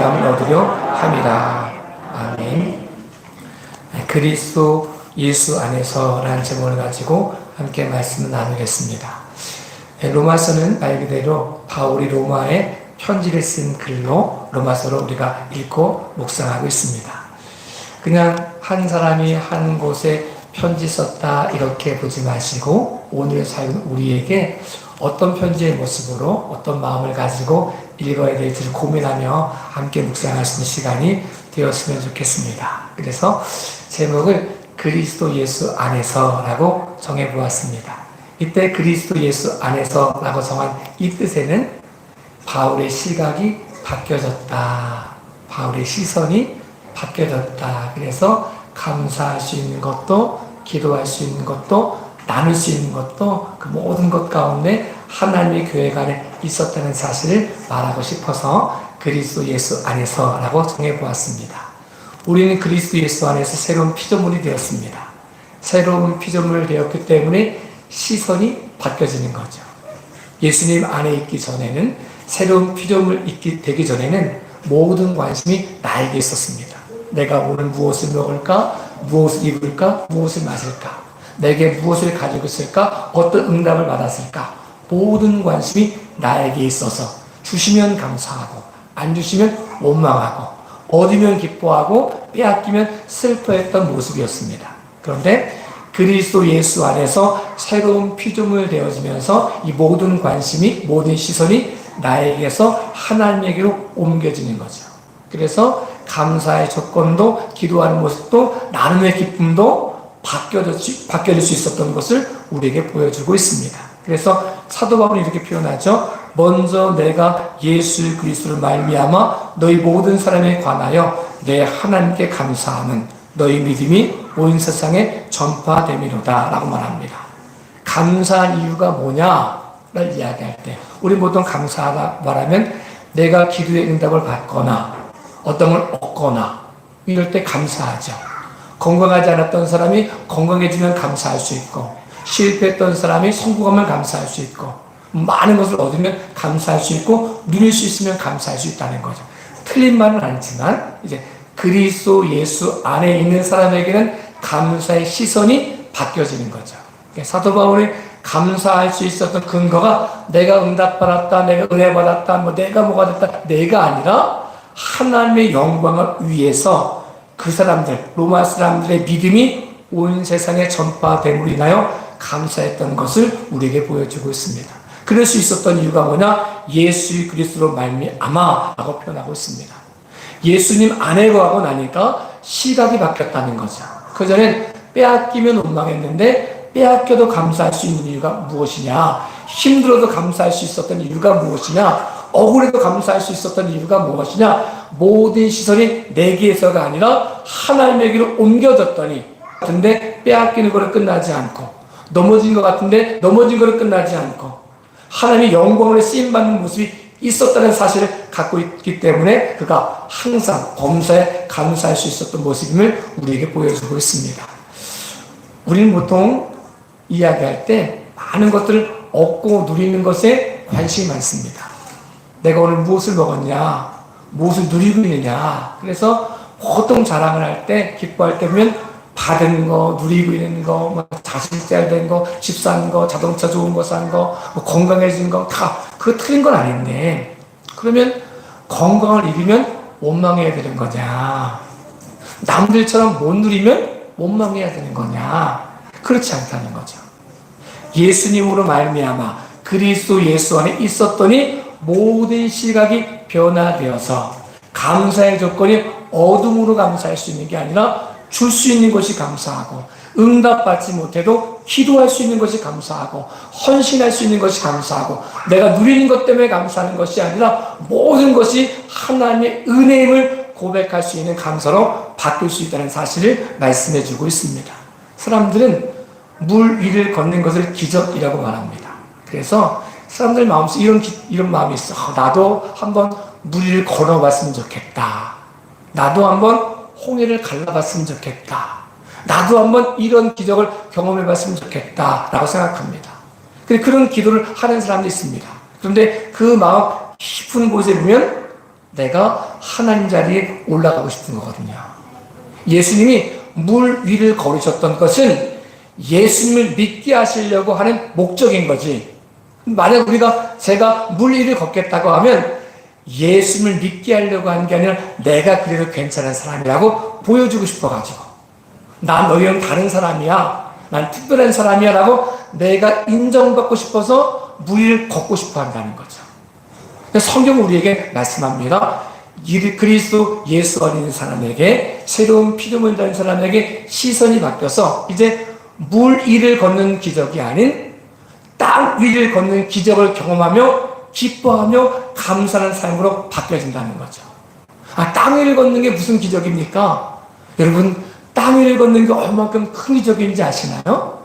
영감을 얻으려 함이라. 아멘. 그리스도 예수 안에서라는 제목을 가지고 함께 말씀을 나누겠습니다. 로마서는 말 그대로 바울이 로마에 편지를 쓴 글로 로마서를 우리가 읽고 묵상하고 있습니다. 그냥 한 사람이 한 곳에 편지 썼다 이렇게 보지 마시고 오늘의 사역은 우리에게 어떤 편지의 모습으로 어떤 마음을 가지고 읽어야 될지를 고민하며 함께 묵상할 수 있는 시간이 되었으면 좋겠습니다. 그래서 제목을 그리스도 예수 안에서라고 정해보았습니다. 이때 그리스도 예수 안에서라고 정한 이 뜻에는 바울의 시각이 바뀌어졌다. 바울의 시선이 바뀌어졌다. 그래서 감사할 수 있는 것도, 기도할 수 있는 것도, 나눌 수 있는 것도 그 모든 것 가운데 하나님의 교회가 안에 있었다는 사실을 말하고 싶어서 그리스도 예수 안에서라고 정해보았습니다. 우리는 그리스도 예수 안에서 새로운 피조물이 되었습니다. 새로운 피조물이 되었기 때문에 시선이 바뀌어지는 거죠. 예수님 안에 있기 전에는, 새로운 피조물이 되기 전에는 모든 관심이 나에게 있었습니다. 내가 오늘 무엇을 먹을까? 무엇을 입을까? 무엇을 마실까? 내게 무엇을 가지고 있을까? 어떤 응답을 받았을까? 모든 관심이 나에게 있어서 주시면 감사하고 안 주시면 원망하고 얻으면 기뻐하고 빼앗기면 슬퍼했던 모습이었습니다. 그런데 그리스도 예수 안에서 새로운 피조물 되어지면서 이 모든 관심이, 모든 시선이 나에게서 하나님에게로 옮겨지는 거죠. 그래서 감사의 조건도, 기도하는 모습도, 나눔의 기쁨도 바뀌어질 수 있었던 것을 우리에게 보여주고 있습니다. 그래서 사도 바울은 이렇게 표현하죠. 먼저 내가 예수 그리스도를 말미암아 너희 모든 사람에 관하여 내 하나님께 감사하는 너희 믿음이 온 세상에 전파됨이로다 라고 말합니다. 감사한 이유가 뭐냐를 이야기할 때 우리 보통 감사하다 말하면 내가 기도의 응답을 받거나 어떤 걸 얻거나 이럴 때 감사하죠. 건강하지 않았던 사람이 건강해지면 감사할 수 있고, 실패했던 사람이 성공하면 감사할 수 있고, 많은 것을 얻으면 감사할 수 있고, 누릴 수 있으면 감사할 수 있다는 거죠. 틀린 말은 아니지만 이제 그리스도 예수 안에 있는 사람에게는 감사의 시선이 바뀌어지는 거죠. 사도 바울이 감사할 수 있었던 근거가 내가 응답받았다, 내가 은혜 받았다, 내가 뭐가 됐다, 내가 아니라 하나님의 영광을 위해서 그 사람들, 로마 사람들의 믿음이 온 세상에 전파됨으로 인하여 감사했던 것을 우리에게 보여주고 있습니다. 그럴 수 있었던 이유가 뭐냐? 예수 그리스도로 말미암아 라고 표현하고 있습니다. 예수님 안에 거하고 나니까 시각이 바뀌었다는 거죠. 그전엔 빼앗기면 원망했는데 빼앗겨도 감사할 수 있는 이유가 무엇이냐? 힘들어도 감사할 수 있었던 이유가 무엇이냐? 억울해도 감사할 수 있었던 이유가 무엇이냐? 모든 시선이 내게에서가 아니라 하나님에게로 옮겨졌더니 근데 빼앗기는 거로 끝나지 않고 넘어진 것 같은데 넘어진 거로 끝나지 않고 하나님의 영광으로 쓰임받는 모습이 있었다는 사실을 갖고 있기 때문에 그가 항상 범사에 감사할 수 있었던 모습임을 우리에게 보여주고 있습니다. 우리는 보통 이야기할 때 많은 것들을 얻고 누리는 것에 관심이 많습니다. 내가 오늘 무엇을 먹었냐, 무엇을 누리고 있느냐. 그래서 보통 자랑을 할 때, 기뻐할 때 보면 받은 거, 누리고 있는 거, 자식 잘 된 거, 집 산 거, 자동차 좋은 거 산 거, 건강해진 거, 다 그거 틀린 건 아닌데 그러면 건강을 잃으면 원망해야 되는 거냐? 남들처럼 못 누리면 원망해야 되는 거냐? 그렇지 않다는 거죠. 예수님으로 말미암아 그리스도 예수 안에 있었더니 모든 시각이 변화되어서 감사의 조건이 어둠으로 감사할 수 있는 게 아니라 줄 수 있는 것이 감사하고 응답받지 못해도 기도할 수 있는 것이 감사하고 헌신할 수 있는 것이 감사하고 내가 누리는 것 때문에 감사하는 것이 아니라 모든 것이 하나님의 은혜임을 고백할 수 있는 감사로 바뀔 수 있다는 사실을 말씀해 주고 있습니다. 사람들은 물 위를 걷는 것을 기적이라고 말합니다. 그래서 사람들 마음속에 이런 마음이 있어. 나도 한번 물 위를 걸어봤으면 좋겠다. 나도 한번 홍해를 갈라봤으면 좋겠다. 나도 한번 이런 기적을 경험해봤으면 좋겠다. 라고 생각합니다. 근데 그런 기도를 하는 사람도 있습니다. 그런데 그 마음 깊은 곳에 보면 내가 하나님 자리에 올라가고 싶은 거거든요. 예수님이 물 위를 걸으셨던 것은 예수님을 믿게 하시려고 하는 목적인 거지. 만약 제가 물 위를 걷겠다고 하면 예수님을 믿게 하려고 하는 게 아니라 내가 그래도 괜찮은 사람이라고 보여주고 싶어가지고, 난 너희는 다른 사람이야, 난 특별한 사람이야 라고 내가 인정받고 싶어서 물 위를 걷고 싶어 한다는 거죠. 성경은 우리에게 말씀합니다. 그리스도 예수 안에 있는 사람에게, 새로운 피조물 된 사람에게 시선이 바뀌어서 이제 물 위를 걷는 기적이 아닌 땅 위를 걷는 기적을 경험하며 기뻐하며 감사하는 삶으로 바뀌어진다는 거죠. 땅 위를 걷는 게 무슨 기적입니까? 여러분, 땅 위를 걷는 게 얼마큼 큰 기적인지 아시나요?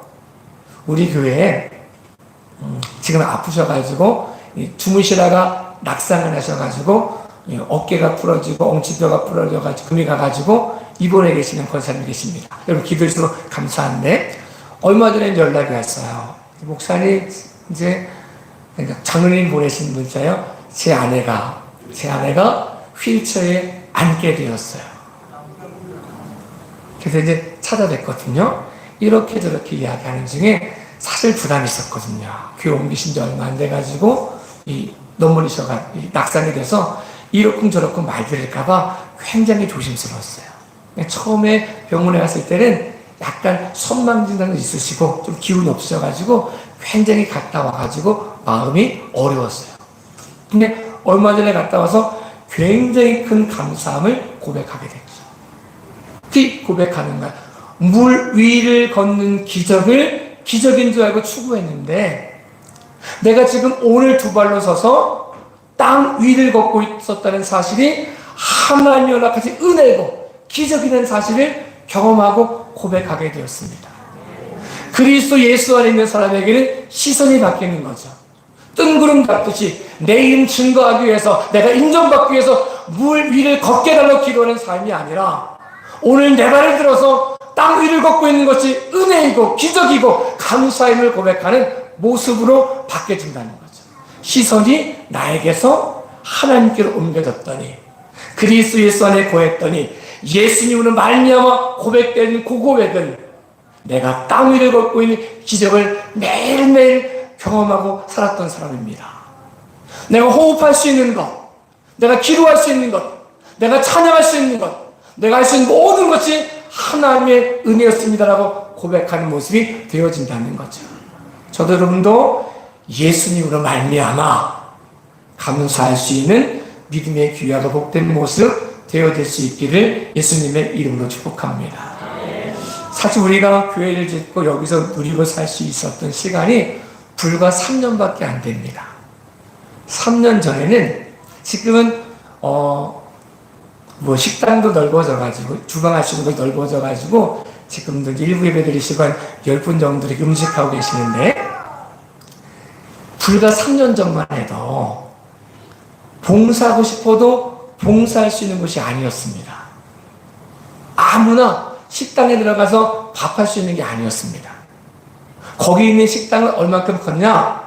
우리 교회에 지금 아프셔가지고 주무시다가 낙상을 하셔가지고 어깨가 부러지고 엉치뼈가 부러져가지고 금이 가가지고 입원해 계시는 권사님이 계십니다. 여러분, 기도해 주셔서 감사한데, 얼마 전에 연락이 왔어요. 목사님, 이제 장로님 보내신 문자요. 제 아내가 휠체어에 앉게 되었어요. 그래서 이제 찾아뵀거든요. 이렇게 저렇게 이야기하는 중에 사실 부담이 있었거든요. 교회 옮기신 지 얼마 안 돼가지고 넘어리셔가 낙상이 돼서 이렇쿵저렇쿵 말 들을까봐 굉장히 조심스러웠어요. 처음에 병원에 갔을 때는 약간 선망진단도 있으시고 좀 기운이 없으셔가지고 굉장히 갔다 와가지고 마음이 어려웠어요. 근데 얼마 전에 갔다 와서 굉장히 큰 감사함을 고백하게 됐죠. 특히 고백하는 거야. 물 위를 걷는 기적을 기적인 줄 알고 추구했는데, 내가 지금 오늘 두 발로 서서 땅 위를 걷고 있었다는 사실이 하나님의 같이 은혜고 기적이라는 사실을 경험하고 고백하게 되었습니다. 그리스도 예수 안에 있는 사람에게는 시선이 바뀌는 거죠. 뜬구름 잡듯이 내 이름 증거하기 위해서, 내가 인정받기 위해서 물 위를 걷게 달라고 기도하는 삶이 아니라, 오늘 내 발을 들어서 땅 위를 걷고 있는 것이 은혜이고 기적이고 감사임을 고백하는 모습으로 바뀌어진다는 거죠. 시선이 나에게서 하나님께로 옮겨졌더니, 그리스도 예수 안에 거했더니 예수님으로 말미암아 고백되는 그 고백은 내가 땅 위를 걷고 있는 기적을 매일매일 경험하고 살았던 사람입니다. 내가 호흡할 수 있는 것, 내가 기도할 수 있는 것, 내가 찬양할 수 있는 것, 내가 할 수 있는 모든 것이 하나님의 은혜였습니다라고 고백하는 모습이 되어진다는 거죠. 저도 여러분도 예수님으로 말미암아 감사할 수 있는 믿음의 귀하고 복된 모습 되어질 수 있기를 예수님의 이름으로 축복합니다. 사실 우리가 교회를 짓고 여기서 누리고 살 수 있었던 시간이 불과 3년밖에 안 됩니다. 3년 전에는, 지금은 식당도 넓어져가지고 주방하시고도 넓어져가지고 지금도 일부 예배드리시고 한 10분 정도 이렇게 음식하고 계시는데, 불과 3년 전만 해도 봉사하고 싶어도 봉사할 수 있는 곳이 아니었습니다. 아무나 식당에 들어가서 밥할 수 있는 게 아니었습니다. 거기 있는 식당은 얼마큼 컸냐?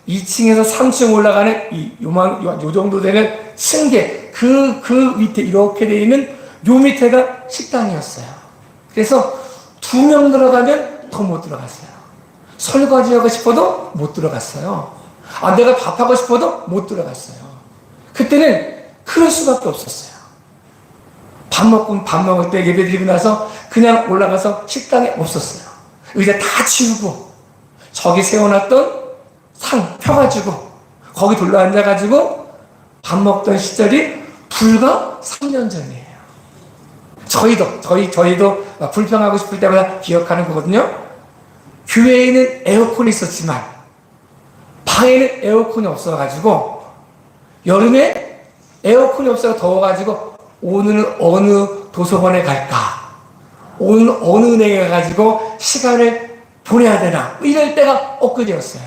2층에서 3층 올라가는 요 정도 되는 층계, 그 밑에 이렇게 되어 있는 요 밑에가 식당이었어요. 그래서 2명 들어가면 더 못 들어갔어요. 설거지 하고 싶어도 못 들어갔어요. 내가 밥하고 싶어도 못 들어갔어요. 그때는 그럴 수밖에 없었어요. 밥 먹을 때 예배드리고 나서 그냥 올라가서 식당에 없었어요. 의자 다 치우고 저기 세워놨던 상 펴가지고 거기 둘러앉아가지고 밥 먹던 시절이 불과 3년 전이에요. 저희도 불평하고 싶을 때마다 기억하는 거거든요. 교회에는 에어컨이 있었지만 방에는 에어컨이 없어가지고, 여름에 에어컨이 없어서 더워가지고 오늘은 어느 도서관에 갈까, 오늘은 어느 은행에 가가지고 시간을 보내야 되나, 이럴 때가 엊그제였어요.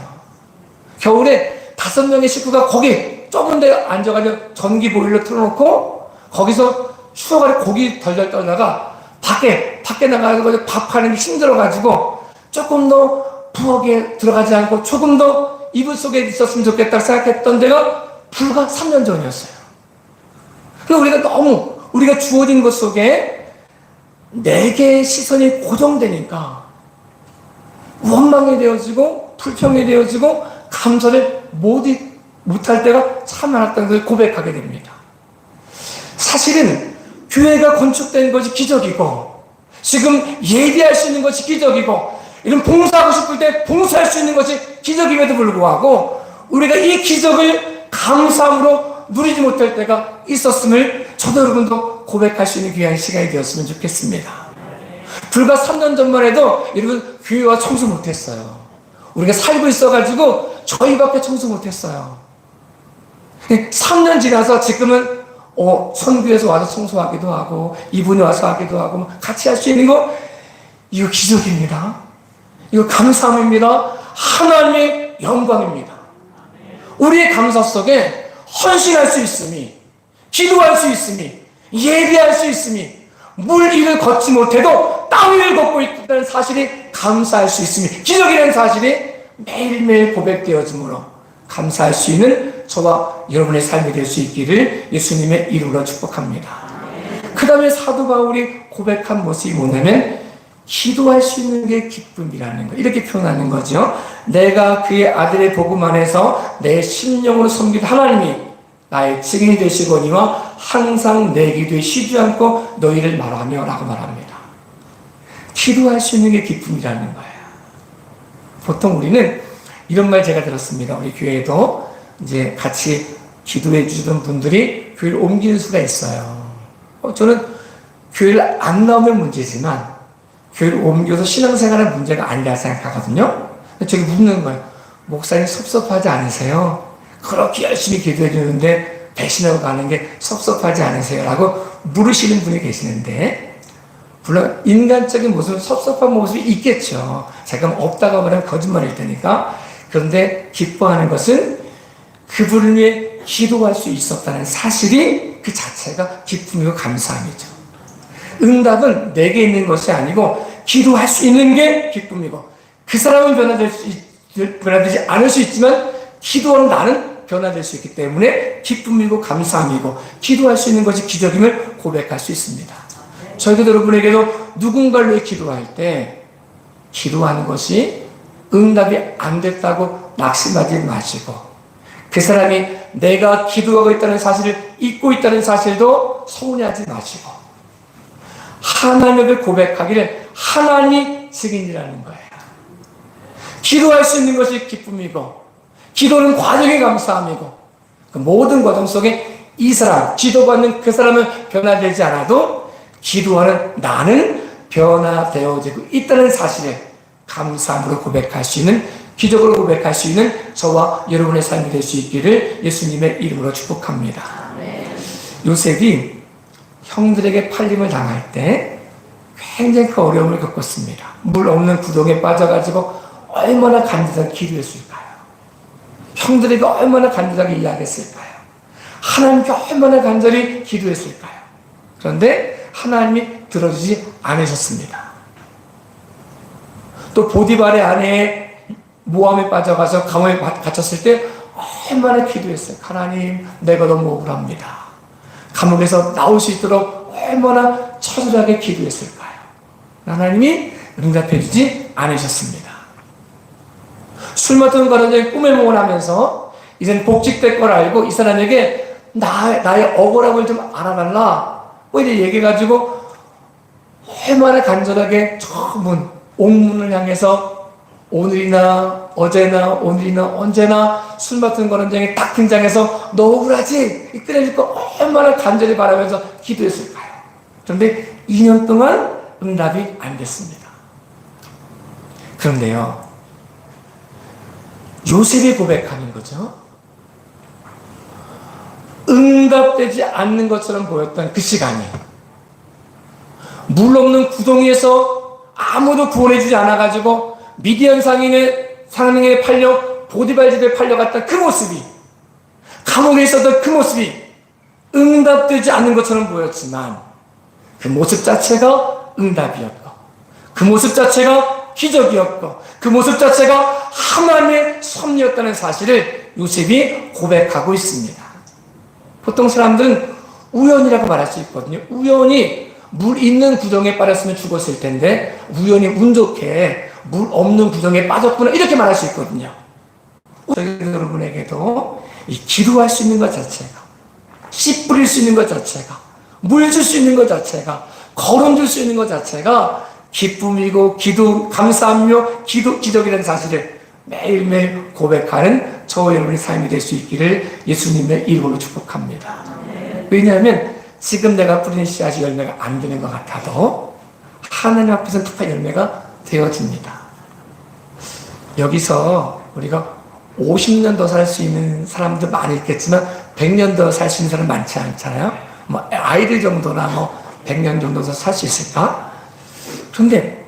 겨울에 5명의 식구가 거기 좁은 데 앉아가지고 전기 보일러 틀어놓고 거기서 추워가지고 고기 덜덜 떨다가 밖에 나가서 밥하는 게 힘들어가지고 조금 더 부엌에 들어가지 않고 조금 더 이불 속에 있었으면 좋겠다 생각했던 데가 불과 3년 전이었어요. 그러니까 우리가 주어진 것 속에 네 개의 시선이 고정되니까 원망이 되어지고 불평이 되어지고 감사를 못할 때가 참 많았다는 것을 고백하게 됩니다. 사실은 교회가 건축된 것이 기적이고 지금 예배할 수 있는 것이 기적이고 이런 봉사하고 싶을 때 봉사할 수 있는 것이 기적임에도 불구하고 우리가 이 기적을 감사함으로 누리지 못할 때가 있었음을 저도 여러분도 고백할 수 있는 귀한 시간이 되었으면 좋겠습니다. 불과 3년 전만 해도 여러분 교회와 청소 못했어요. 우리가 살고 있어가지고 저희밖에 청소 못했어요. 3년 지나서 지금은 선교에서 와서 청소하기도 하고 이분이 와서 하기도 하고 같이 할 수 있는 거 이거 기적입니다. 이거 감사함입니다. 하나님의 영광입니다. 우리의 감사 속에 헌신할 수 있음이, 기도할 수 있음이, 예배할 수 있음이, 물 위를 걷지 못해도 땅 위를 걷고 있다는 사실이 감사할 수 있음이, 기적이라는 사실이 매일매일 고백되어지므로 감사할 수 있는 저와 여러분의 삶이 될 수 있기를 예수님의 이름으로 축복합니다. 그 다음에 사도 바울이 고백한 모습이 뭐냐면 기도할 수 있는 게 기쁨이라는 거, 이렇게 표현하는 거죠. 내가 그의 아들의 복음 안에서 내 심령으로 섬긴 하나님이 나의 증인이 되시거니와 항상 내 기도에 쉬지 않고 너희를 말하며 라고 말합니다. 기도할 수 있는 게 기쁨이라는 거예요. 보통 우리는 이런 말 제가 들었습니다. 우리 교회에도 이제 같이 기도해 주시던 분들이 교회를 옮기는 수가 있어요. 저는 교회를 안 나오면 문제지만 교회를 옮겨서 신앙생활은 문제가 아니라 생각하거든요. 저기 묻는 거예요. 목사님 섭섭하지 않으세요? 그렇게 열심히 기도해 주는데 배신하고 가는 게 섭섭하지 않으세요? 라고 물으시는 분이 계시는데 물론 인간적인 모습은 섭섭한 모습이 있겠죠. 제가 없다고 말하면 거짓말일 테니까. 그런데 기뻐하는 것은 그분을 위해 기도할 수 있었다는 사실이 그 자체가 기쁨이고 감사함이죠. 응답은 내게 있는 것이 아니고 기도할 수 있는 게 기쁨이고 그 사람은 변화되지 않을 수 있지만 기도하는 나는 변화될 수 있기 때문에 기쁨이고 감사함이고 기도할 수 있는 것이 기적임을 고백할 수 있습니다. 저희도 여러분에게도 누군가를 위해 기도할 때 기도하는 것이 응답이 안 됐다고 낙심하지 마시고 그 사람이 내가 기도하고 있다는 사실을 잊고 있다는 사실도 서운해하지 마시고 하나님에게 고백하기를 하나님이 증인이라는 거예요. 기도할 수 있는 것이 기쁨이고 기도는 과정이 감사함이고 그 모든 과정 속에 이 사람, 기도받는 그 사람은 변화되지 않아도 기도하는 나는 변화되어지고 있다는 사실을 감사함으로 고백할 수 있는, 기적으로 고백할 수 있는 저와 여러분의 삶이 될 수 있기를 예수님의 이름으로 축복합니다. 요셉이 형들에게 팔림을 당할 때 굉장히 그 어려움을 겪었습니다. 물 없는 구덩이에 빠져가지고 얼마나 간절하게 기도했을까요? 형들에게 얼마나 간절하게 이야기했을까요? 하나님께 얼마나 간절히 기도했을까요? 그런데 하나님이 들어주지 않으셨습니다. 또 보디발의 아내의 모함에 빠져가서 감옥에 갇혔을 때 얼마나 기도했어요. 하나님, 내가 너무 억울합니다. 감옥에서 나올 수 있도록 얼마나 처절하게 기도했을까요? 하나님이 응답해주지 않으셨습니다. 술 맡은 가론장이 꿈에 몽을 하면서 이젠 복직될 걸 알고 이 사람에게 나의 억울함을 좀 알아달라 이제 얘기해가지고 얼마나 간절하게 저 옥문을 향해서 오늘이나 어제나 오늘이나 언제나 술 맡은 거론장이 딱 등장해서 너 억울하지? 끊어질 거 얼마나 간절히 바라면서 기도했을까요? 그런데 2년 동안 응답이 안 됐습니다. 그런데요, 요셉이 고백하는 거죠. 응답되지 않는 것처럼 보였던 그 시간이 물 없는 구덩이에서 아무도 구원해주지 않아가지고 미디안 상인에 팔려 보디발 집에 팔려갔던 그 모습이, 감옥에 있었던 그 모습이 응답되지 않는 것처럼 보였지만 그 모습 자체가 응답이었고 그 모습 자체가 기적이었고 그 모습 자체가 하나님의 섭리였다는 사실을 요셉이 고백하고 있습니다. 보통 사람들은 우연이라고 말할 수 있거든요. 우연히 물 있는 구덩이에 빠졌으면 죽었을 텐데 우연히 운 좋게 물 없는 구덩이에 빠졌구나 이렇게 말할 수 있거든요. 여러분에게도 이 기도할 수 있는 것 자체가, 씨 뿌릴 수 있는 것 자체가, 물 줄 수 있는 것 자체가, 거름 줄 수 있는 것 자체가 기쁨이고 기도, 감사하며 기적이라는 사실을 매일매일 고백하는 저와 여러분의 삶이 될 수 있기를 예수님의 이름으로 축복합니다. 왜냐하면 지금 내가 뿌리는 씨앗이 열매가 안 되는 것 같아도 하나님 앞에서 특한 열매가 되어집니다. 여기서 우리가 50년 더 살 수 있는 사람도 많이 있겠지만 100년 더 살 수 있는 사람 많지 않잖아요. 뭐 아이들 정도나 뭐 100년 정도 더 살 수 있을까? 그런데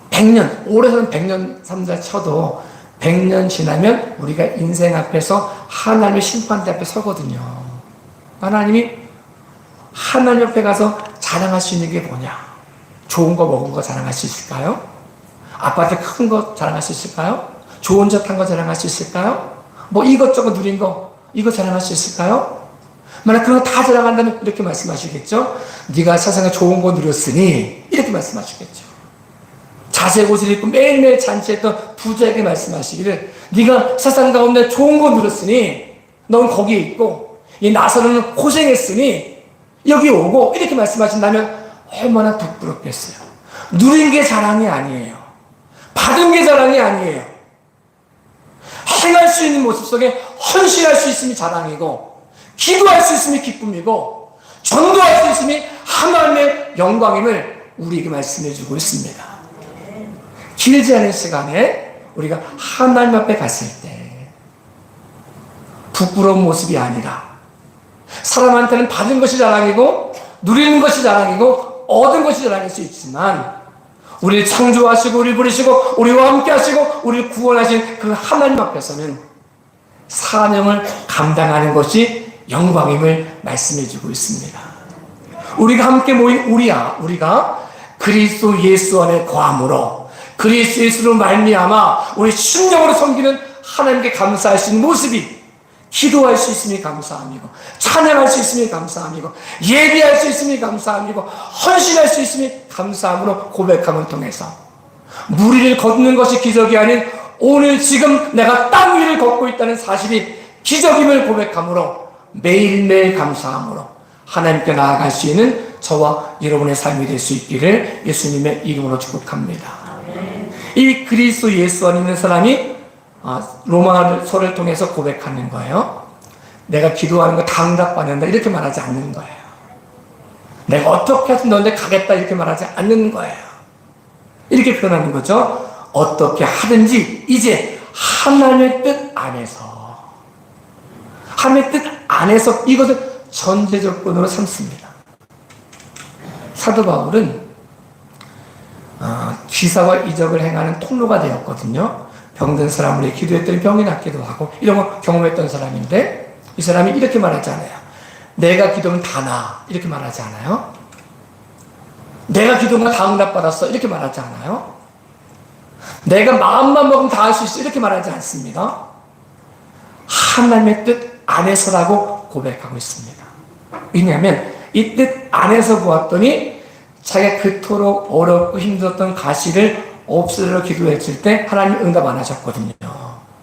100년, 올해는 100년 삼자 쳐도 100년 지나면 우리가 인생 앞에서 하나님의 심판대 앞에 서거든요. 하나님 옆에 가서 자랑할 수 있는 게 뭐냐? 좋은 거 먹은 거 자랑할 수 있을까요? 아파트 큰 거 자랑할 수 있을까요? 좋은 차 탄 거 자랑할 수 있을까요? 뭐 이것저것 누린 거 이거 자랑할 수 있을까요? 만약 그런 거 다 자랑한다면 이렇게 말씀하시겠죠? 네가 세상에 좋은 거 누렸으니 이렇게 말씀하시겠죠. 자색 옷을 입고 매일매일 잔치했던 부자에게 말씀하시기를 네가 세상 가운데 좋은 거 누렸으니 넌 거기에 있고 이 나사로는 고생했으니 여기 오고 이렇게 말씀하신다면 얼마나 부끄럽겠어요. 누린 게 자랑이 아니에요. 받은 게 자랑이 아니에요. 행할 수 있는 모습 속에 헌신할 수 있음이 자랑이고 기도할 수 있음이 기쁨이고 전도할 수 있음이 하나님의 영광임을 우리에게 말씀해 주고 있습니다. 길지 않은 시간에 우리가 하나님 앞에 갔을 때 부끄러운 모습이 아니라 사람한테는 받은 것이 자랑이고 누리는 것이 자랑이고 얻은 것이 자랑일 수 있지만 우리를 창조하시고 우리를 부르시고 우리와 함께 하시고 우리를 구원하신 그 하나님 앞에서는 사명을 감당하는 것이 영광임을 말씀해 주고 있습니다. 우리가 함께 모인 우리가 그리스도 예수 안에 거함으로 그리스도 예수로 말미암아 우리 심령으로 섬기는 하나님께 감사할 수 있는 모습이 기도할 수 있음이 감사함이고 찬양할 수 있음이 감사함이고 예배할 수 있음이 감사함이고 헌신할 수 있음이 감사함으로 고백함을 통해서 무리를 걷는 것이 기적이 아닌 오늘 지금 내가 땅 위를 걷고 있다는 사실이 기적임을 고백함으로 매일매일 감사함으로 하나님께 나아갈 수 있는 저와 여러분의 삶이 될 수 있기를 예수님의 이름으로 축복합니다. 이 그리스도 예수 안에 있는 사람이 로마서를 통해서 고백하는 거예요. 내가 기도하는 거 다 응답받는다 이렇게 말하지 않는 거예요. 내가 어떻게 해서 너한테 가겠다 이렇게 말하지 않는 거예요. 이렇게 표현하는 거죠. 어떻게 하든지 이제 하나님의 뜻 안에서 하나님의 뜻 안에서 이것을 전제 조건으로 삼습니다. 사도 바울은 기사와 이적을 행하는 통로가 되었거든요. 병든 사람을 위해 기도했더니 병이 낫기도 하고 이런 거 경험했던 사람인데 이 사람이 이렇게 말하지 않아요. 내가 기도하면 다 나 이렇게 말하지 않아요. 내가 기도하면 다 응답받았어 이렇게 말하지 않아요. 내가 마음만 먹으면 다 할 수 있어 이렇게 말하지 않습니다. 하나님의 뜻 안에서라고 고백하고 있습니다. 왜냐하면 이 뜻 안에서 보았더니 자기가 그토록 어렵고 힘들었던 가시를 없애려 기도했을 때 하나님 응답 안 하셨거든요.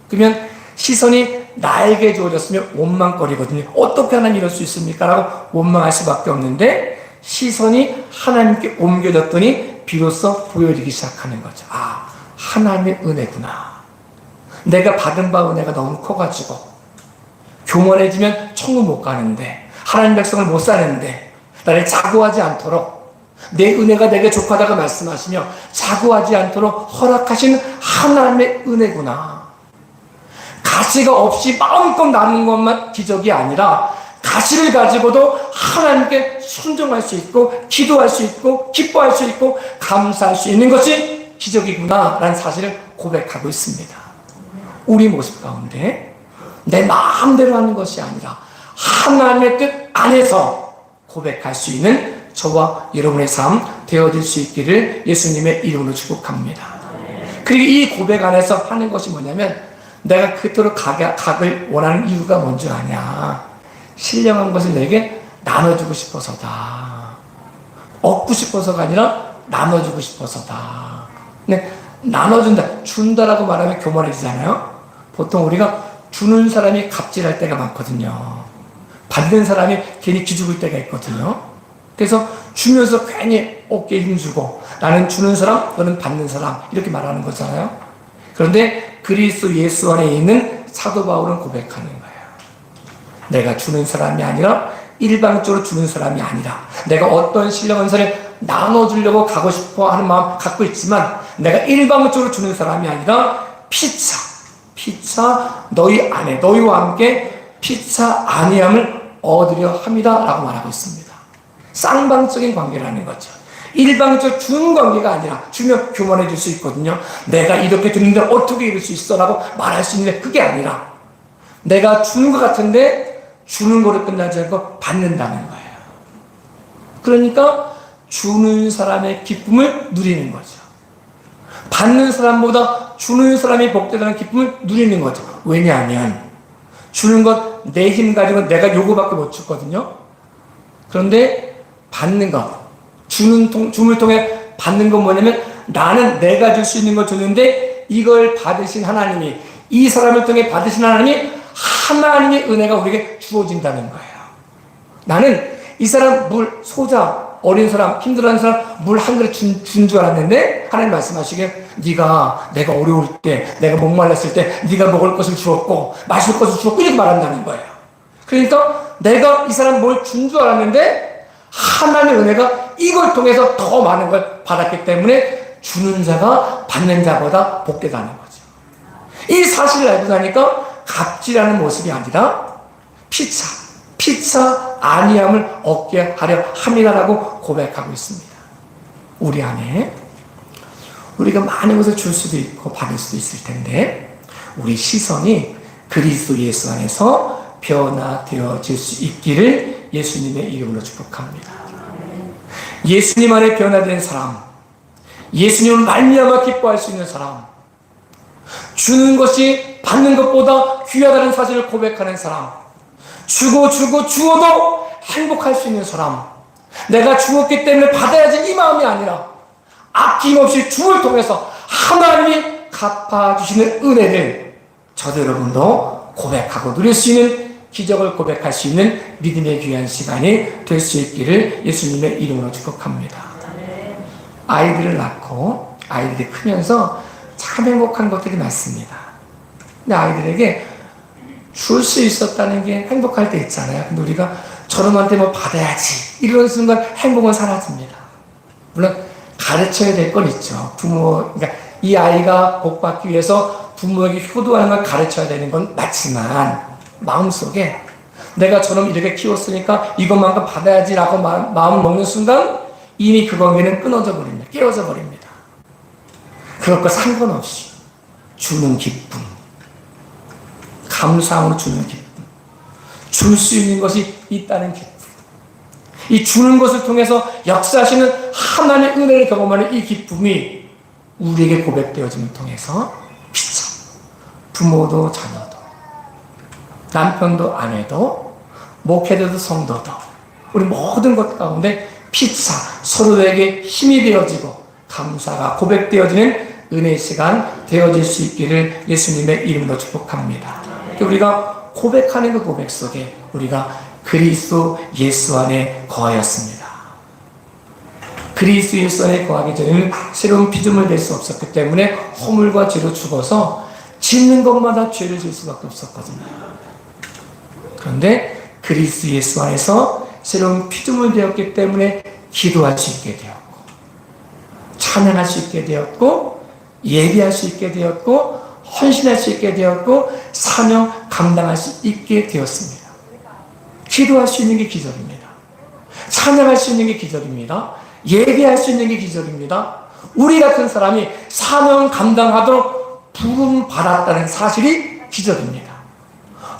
그러면 시선이 나에게 주어졌으면 원망거리거든요. 어떻게 하나님 이럴 수 있습니까? 라고 원망할 수밖에 없는데 시선이 하나님께 옮겨졌더니 비로소 보여지기 시작하는 거죠. 하나님의 은혜구나. 내가 받은 바 은혜가 너무 커가지고 교만해지면 천국 못 가는데 하나님 백성을 못 사는데 나를 자고하지 않도록 내 은혜가 내게 족하다고 말씀하시며 자고하지 않도록 허락하신 하나님의 은혜구나. 가시가 없이 마음껏 나는 것만 기적이 아니라 가시를 가지고도 하나님께 순종할 수 있고 기도할 수 있고 기뻐할 수 있고 감사할 수 있는 것이 기적이구나 라는 사실을 고백하고 있습니다. 우리 모습 가운데 내 마음대로 하는 것이 아니라 하나님의 뜻 안에서 고백할 수 있는 저와 여러분의 삶 되어질 수 있기를 예수님의 이름으로 축복합니다. 그리고 이 고백 안에서 하는 것이 뭐냐면 내가 그토록 각을 원하는 이유가 뭔지 아냐. 신령한 것을 내게 나눠주고 싶어서다. 얻고 싶어서가 아니라 나눠주고 싶어서다. 근데 나눠준다, 준다라고 말하면 교만해지잖아요. 보통 우리가 주는 사람이 갑질할 때가 많거든요. 받는 사람이 괜히 기죽을 때가 있거든요. 그래서 주면서 괜히 어깨에 힘주고 나는 주는 사람, 너는 받는 사람 이렇게 말하는 거잖아요. 그런데 그리스도 예수 안에 있는 사도 바울은 고백하는 거예요. 내가 주는 사람이 아니라 일방적으로 주는 사람이 아니라 내가 어떤 신령 은사를 나눠주려고 가고 싶어 하는 마음 갖고 있지만 내가 일방적으로 주는 사람이 아니라 피차 너희 안에 너희와 함께 피차 아니함을 얻으려 합니다 라고 말하고 있습니다. 쌍방적인 관계라는 거죠. 일방적 주는 관계가 아니라 주면 교만해질 수 있거든요. 내가 이렇게 드는데 어떻게 이럴 수 있어 라고 말할 수 있는데 그게 아니라 내가 주는 것 같은데 주는 거로 끝나지 않고 받는다는 거예요. 그러니까 주는 사람의 기쁨을 누리는 거죠. 받는 사람보다 주는 사람이 복되다는 기쁨을 누리는 거죠. 왜냐하면 주는 것 내 힘 가지고 내가 요거밖에 못 주거든요. 그런데 받는 것, 줌을 통해 받는 건 뭐냐면 나는 내가 줄 수 있는 걸 주는데 이걸 받으신 하나님이 이 사람을 통해 받으신 하나님의 은혜가 우리에게 주어진다는 거예요. 나는 이 사람 소자 어린 사람 힘들어하는 사람 물 한 그릇 준 줄 알았는데 하나님 말씀하시기에 내가 어려울 때 내가 목말랐을 때 네가 먹을 것을 주었고 마실 것을 주었고 이렇게 말한다는 거예요. 그러니까 내가 이 사람 뭘 준 줄 알았는데 하나님의 은혜가 이걸 통해서 더 많은 걸 받았기 때문에 주는 자가 받는 자보다 복되다는 거죠. 이 사실을 알고 나니까 갑질하는 모습이 아니라 피차 아니함을 얻게 하려 함이라고 고백하고 있습니다. 우리 안에 우리가 많은 것을 줄 수도 있고 받을 수도 있을 텐데 우리 시선이 그리스도 예수 안에서 변화되어질 수 있기를 예수님의 이름으로 축복합니다. 예수님 안에 변화된 사람, 예수님을 말미암아 기뻐할 수 있는 사람, 주는 것이 받는 것보다 귀하다는 사실을 고백하는 사람, 주어도 행복할 수 있는 사람, 내가 주었기 때문에 받아야지 이 마음이 아니라 아낌없이 주를 통해서 하나님이 갚아주시는 은혜를 저도 여러분도 고백하고 누릴 수 있는 기적을 고백할 수 있는 믿음의 귀한 시간이 될 수 있기를 예수님의 이름으로 축복합니다. 아이들을 낳고 아이들이 크면서 참 행복한 것들이 많습니다. 근데 아이들에게 줄 수 있었다는 게 행복할 때 있잖아요. 근데 우리가 저놈한테 뭐 받아야지 이런 순간 행복은 사라집니다. 물론 가르쳐야 될 건 있죠. 그러니까 이 아이가 복받기 위해서 부모에게 효도하는 걸 가르쳐야 되는 건 맞지만 마음속에 내가 저놈 이렇게 키웠으니까 이것만큼 받아야지라고 마음을 먹는 순간 이미 그 관계는 끊어져 버립니다. 깨어져 버립니다. 그것과 상관없이 주는 기쁨, 감사함으로 주는 기쁨, 줄 수 있는 것이 있다는 기쁨, 이 주는 것을 통해서 역사하시는 하나님의 은혜를 경험하는 이 기쁨이 우리에게 고백되어짐을 통해서 부모도 자녀도 남편도 아내도 목회자도 성도도 우리 모든 것 가운데 피차 서로에게 힘이 되어지고 감사가 고백되어지는 은혜의 시간 되어질 수 있기를 예수님의 이름으로 축복합니다. 우리가 고백하는 그 고백 속에 우리가 그리스도 예수 안에 거하였습니다. 그리스도 예수 안에 거하기 전에는 새로운 피조물 될 수 없었기 때문에 허물과 죄로 죽어서 짓는 것마다 죄를 질 수밖에 없었거든요. 그런데 그리스도 예수 안에서 새로운 피조물 되었기 때문에 기도할 수 있게 되었고 찬양할 수 있게 되었고 예배할 수 있게 되었고 헌신할 수 있게 되었고 사명 감당할 수 있게 되었습니다. 기도할 수 있는 게 기적입니다. 찬양할 수 있는 게 기적입니다. 예배할 수 있는 게 기적입니다. 우리 같은 사람이 사명 감당하도록 부름 받았다는 사실이 기적입니다.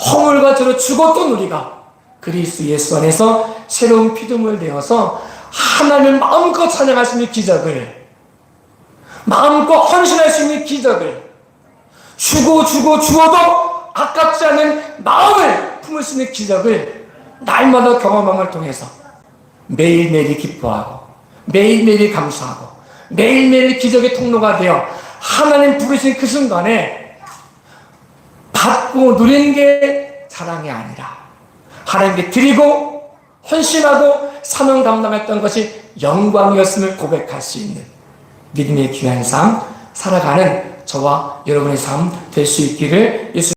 허물과 죄로 죽었던 우리가 그리스도 예수 안에서 새로운 피조물 되어서 하나님을 마음껏 찬양할 수 있는 기적을, 마음껏 헌신할 수 있는 기적을, 주어도 아깝지 않은 마음을 품을 수 있는 기적을 날마다 경험함을 통해서 매일매일이 기뻐하고 매일매일이 감사하고 매일매일 기적의 통로가 되어 하나님 부르신 그 순간에 받고 누리는 게 자랑이 아니라 하나님께 드리고 헌신하고 사명 감당했던 것이 영광이었음을 고백할 수 있는 믿음의 귀한 삶 살아가는 저와 여러분의 삶 될 수 있기를 예수